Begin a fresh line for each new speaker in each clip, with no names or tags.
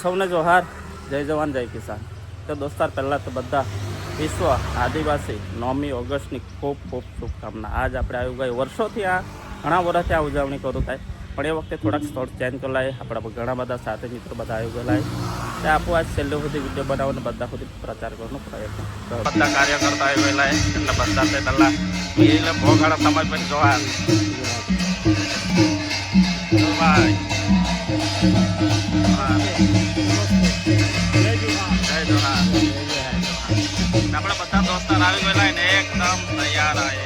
સૌને જોહાર, જય જવાન જય કિસાન. તો દોસ્તાર પહેલાં તો બધા વિશ્વ આદિવાસી 9મી ઓગસ્ટની ખૂબ ખૂબ શુભકામના. આજ આપણે આવ્યું ગઈ વર્ષોથી આ ઘણા વર્ષથી આ ઉજવણી કરું થાય, પણ એ વખતે થોડાક સ્થળ ચેન્જ કરાય. આપણા ઘણા બધા સાથે મિત્રો બધા આવી ગયેલા તે આપું આજ છેલ્લે સુધી વિડીયો બનાવવાનો બધા સુધી પ્રચાર કરવાનો પ્રયત્ન. બધા કાર્યકર્તા આવી ગયેલા એટલે બધા તે પહેલાં એટલે બહુ ઘણા સમય પછી જોવા ભાઈ આપણા બધા દોસ્તાર આવી ગયેલા ને એકદમ તૈયાર આવે.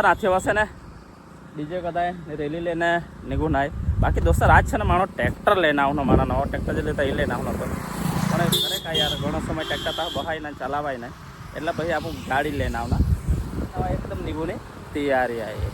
રાતે વસે ને ડીજે કદાય રેલી લઈને નીકળું નાય. બાકી દોસ્તો આજ છે ને મારો ટ્રેક્ટર લઈને આવનો, મારા નવો ટ્રેક્ટર જે લેતા એ લઈને આવનો હતો, પણ ખરેખર યાર ઘણો સમય ટ્રેક્ટર તો બહાય ને ચલાવાય ને એટલે પછી આપણું ગાડી લઈને આવના એકદમ નીકળું તૈયારી આવી.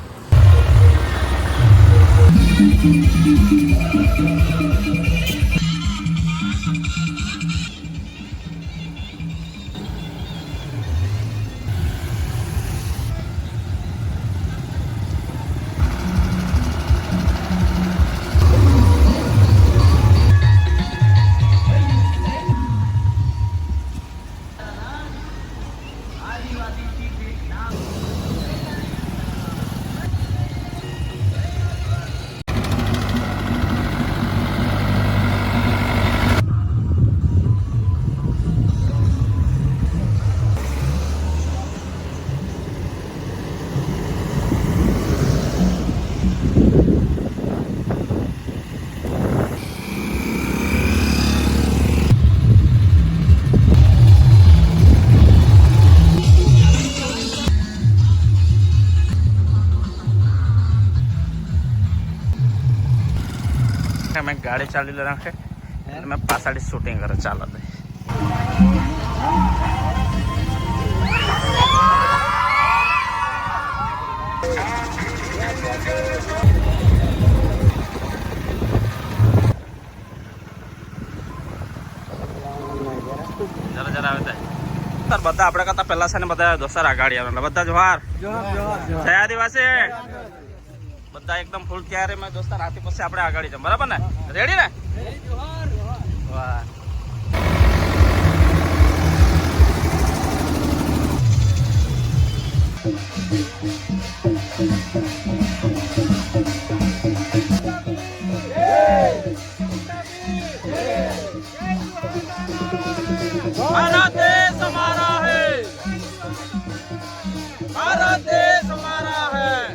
મેં ગાડી ચાલી રાખે મેં પાછળ શૂટિંગ કરે ચાલો જરા જરા આવે બધા આપણે કરતા પેલા છે ને બધા દોસ્તાર આગાડી આવે બધા જોહાર જય આદિવાસી બધા એકદમ ફૂલ તૈયારી માં દોસ્તાર આથી પછી આપણે આગળ જઈએ બરાબર ને રેડી ને વાહ ભારત દેશ હમારા હૈ, ભારત દેશ હમારા હૈ.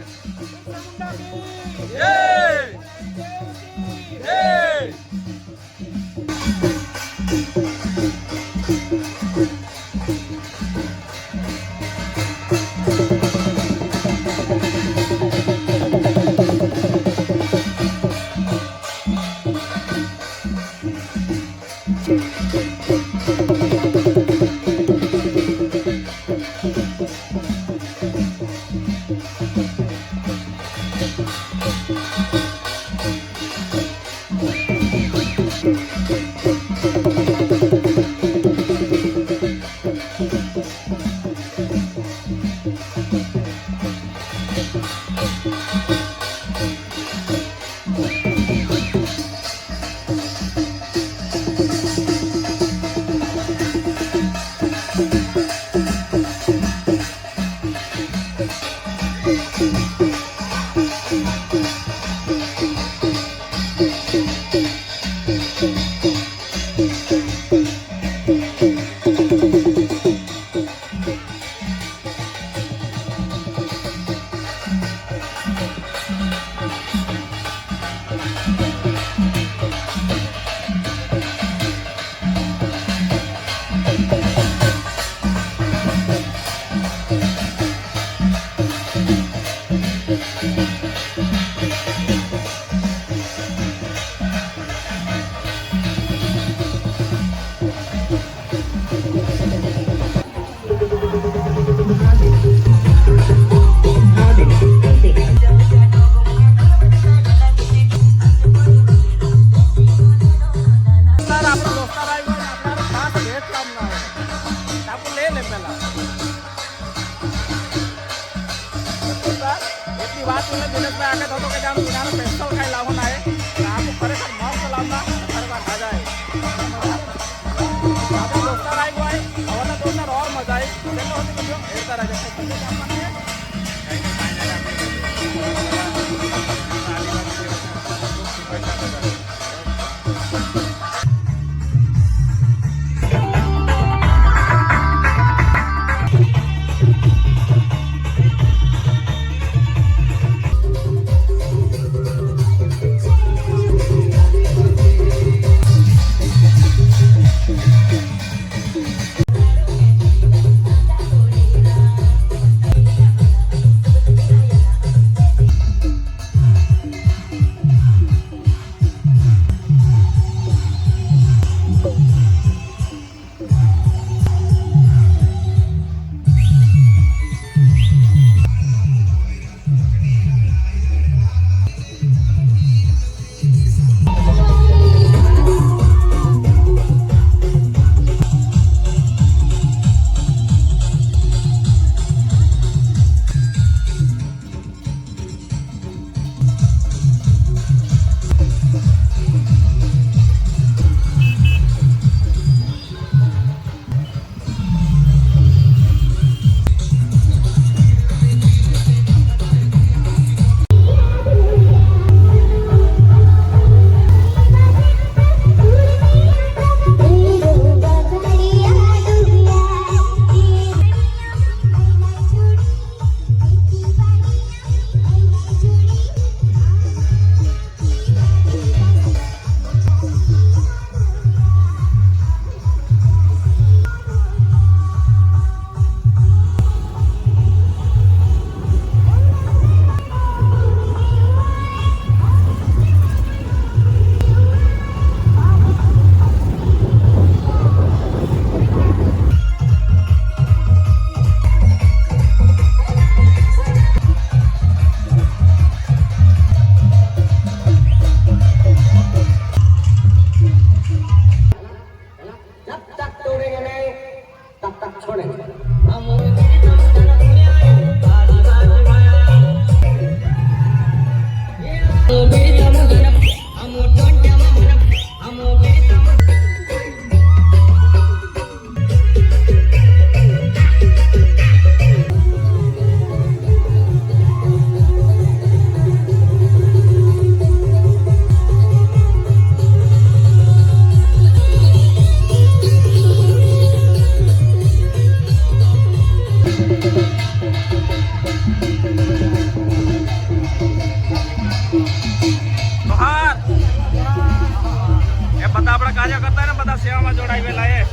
કાર્યકર્તા ને બધા સેવામાં જોડાયેલા એ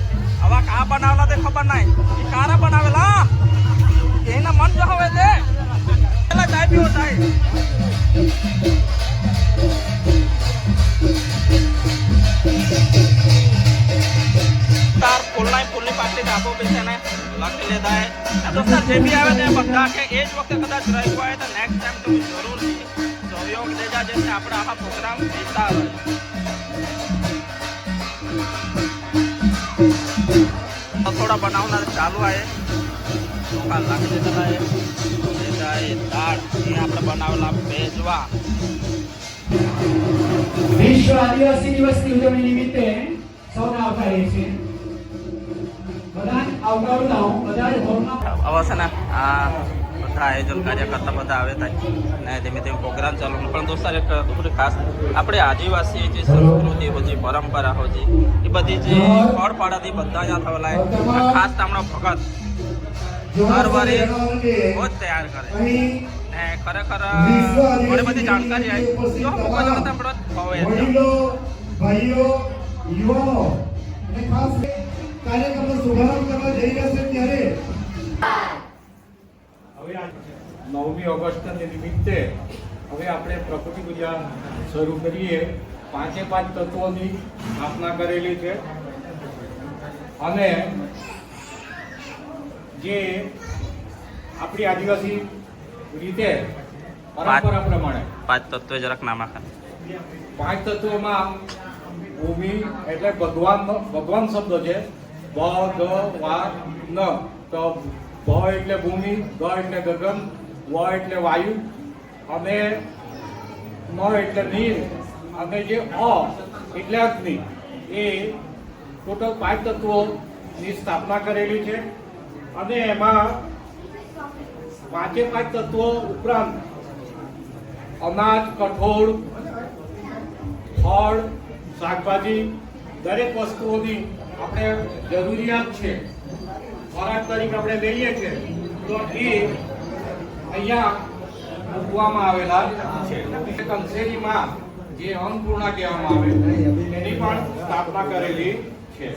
હવે કા બનાવેલા તે ખબર નહીં એ કારા બનાવેલા એના મન જો હવે તે પેલા ચાય પીવો ચાય તાર ફૂલની પાટલી ડાબો બેસે ને લખી લેતા હે દોસ્તા જે બી આવે તે બધા કે એ જ વખતે કદાચ રહ્યું હોય તો નેક્સ્ટ ટાઈમ તમે જરૂર સહયોગ દેજા જેથી આપણે આખા પ્રોગ્રામ જીતતા રહે थोड़ा बनावना चालू है ચોખા લાગી દેતા है દાળ એ આપણે બનાવેલા ભેજવા
વિશ્વ આદિવાસી દિવસની ઉજવણી નિમિત્તે સૌને આવકારીએ છીએ બધા આવકારતા હું બધા હોલમાં
અવશ્ય ને આ બધા આયોજન કાર્યકર્તા બધા આવે થાય ને ધીમે ધીમે પ્રોગ્રામ ચાલુ પણ દોસ્તો એક થોડી ખાસ આપણે આદિવાસી જે સંસ્કૃતિ હોય છે પરંપરા હોય છે એ બધી જે ફળફળાથી બધા અહીંયા થયેલા ખાસ તામણો ભગત હર વારે રોજ તૈયાર કરે ને ખરેખર ઘણી બધી જાણકારી આવી તો હું આપણો ભાવે
ભાઈઓ યુવાનો અને ખાસ કાર્યક્રમનો શુભારંભ કરવા જઈ રહ્યા છે ત્યારે
હવે 9મી ઓગસ્ટને નિમિત્તે હવે આપણે પ્રકૃતિ પૂજા શરૂ કરીએ 5 તત્વોની સ્થાપના કરેલી છે અને જે આપણી આદિવાસી રીતે પરંપરા પ્રમાણે
5 તત્વો જરાક નામ આખા
5 તત્વોમાં ભૂમિ એટલે ભગવાન શબ્દ છે ભગવાન તો ભ એટલે ભૂમિ, ગ એટલે ગગન, વ એટલે વાયુ અને મ એટલે નીર અને જે અ એટલે અગ્નિ એ ટોટલ 5 તત્વોની સ્થાપના કરેલી છે અને એમાં 5 તત્વો ઉપરાંત અનાજ, કઠોળ, ફળ, શાકભાજી દરેક વસ્તુઓની આપણે જરૂરિયાત છે ખોરાક તરીકે આપણે લઈએ છીએ તો એ અહીંયા મૂકવામાં આવેલા છે કંસેરીમાં જે અન્નપૂર્ણા કહેવામાં આવે એની પણ સ્થાપના કરેલી છે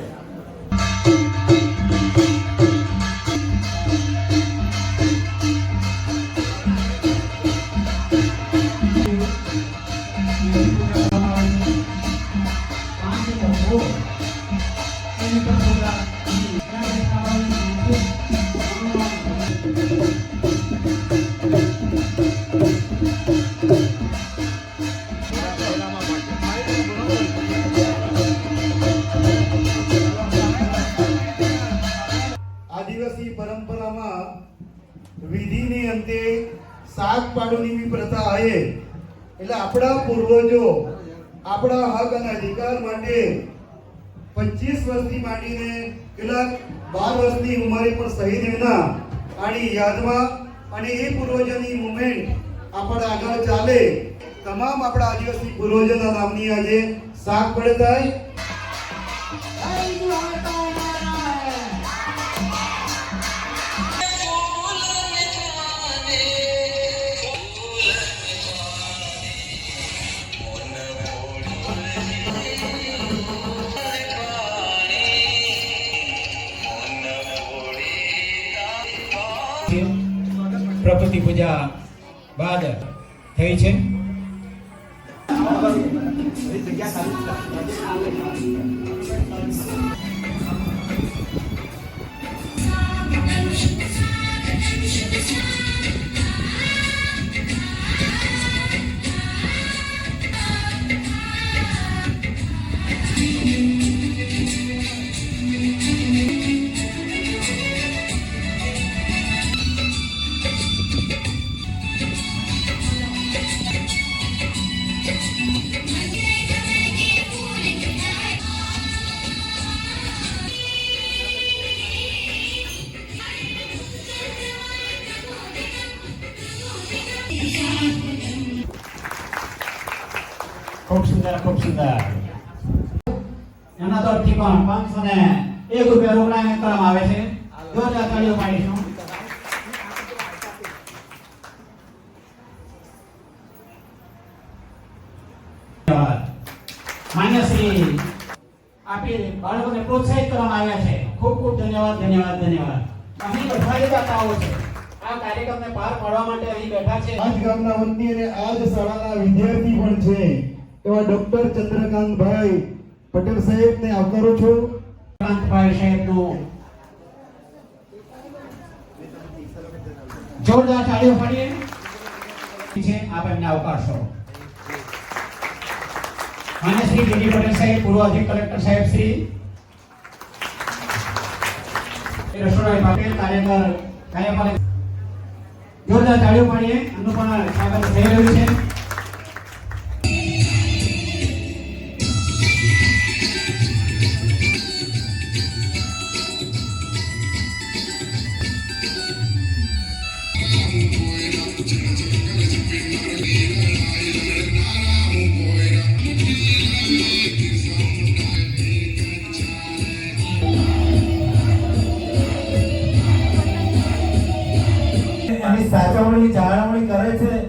આદિવાસી પરંપરામાં વિધિની અંતે શાક પાડવાની બી પ્રથા આવે એટલે આપણા પૂર્વજો આપણા હક અને અધિકાર માટે 25 વર્ષથી માંડીને કેટલાક 12 વર્ષની ઉંમરે પણ શહીદ વિના આની યાદમાં અને એ પૂર્વજોની મુવમેન્ટ આપણે આગળ ચાલે તમામ આપણા આદિવાસી પૂર્વજોના નામની આજે શાક પડે થાય
પ્રકૃતિ પૂજા બાદ થઈ છે સુંદર. એમના તરફથી પણ 501 રૂપિયા રોકડા એનાયત કરવામાં આવે છે. જોરદાર તાળીઓ પાડીશું. ધન્યવાદ. માન્ય શ્રી આપી બાળકોને પ્રોત્સાહિત કરવામાં આવ્યા છે. ખૂબ ખૂબ ધન્યવાદ ધન્યવાદ ધન્યવાદ. અહીં બધા જ દાતાઓ છે આ કાર્યક્રમને પાર પાડવા માટે અહીં બેઠા છે.
આજ ગામના વતની અને આજ શાળાના વિદ્યાર્થી પણ છે એવા ડોક્ટર ચંદ્રકાંતભાઈ પટેલ સાહેબને આવકારું છું.
કાંતભાઈ સાહેબનું જોરદાર તાળીઓ પાડીએ છે. આપ એમને આવકારશો. માન્ય શ્રી ડીડી પટેલ સાહેબ, પૂર્વ અધિક કલેક્ટર સાહેબ શ્રી રસોડાઈ પાટીલ, કાર્યપાલક, જોરદાર તાળીઓ પાડીએ. એમનું પણ સ્વાગત થઈ રહ્યું છે.
એની સાચવણી જાળવણી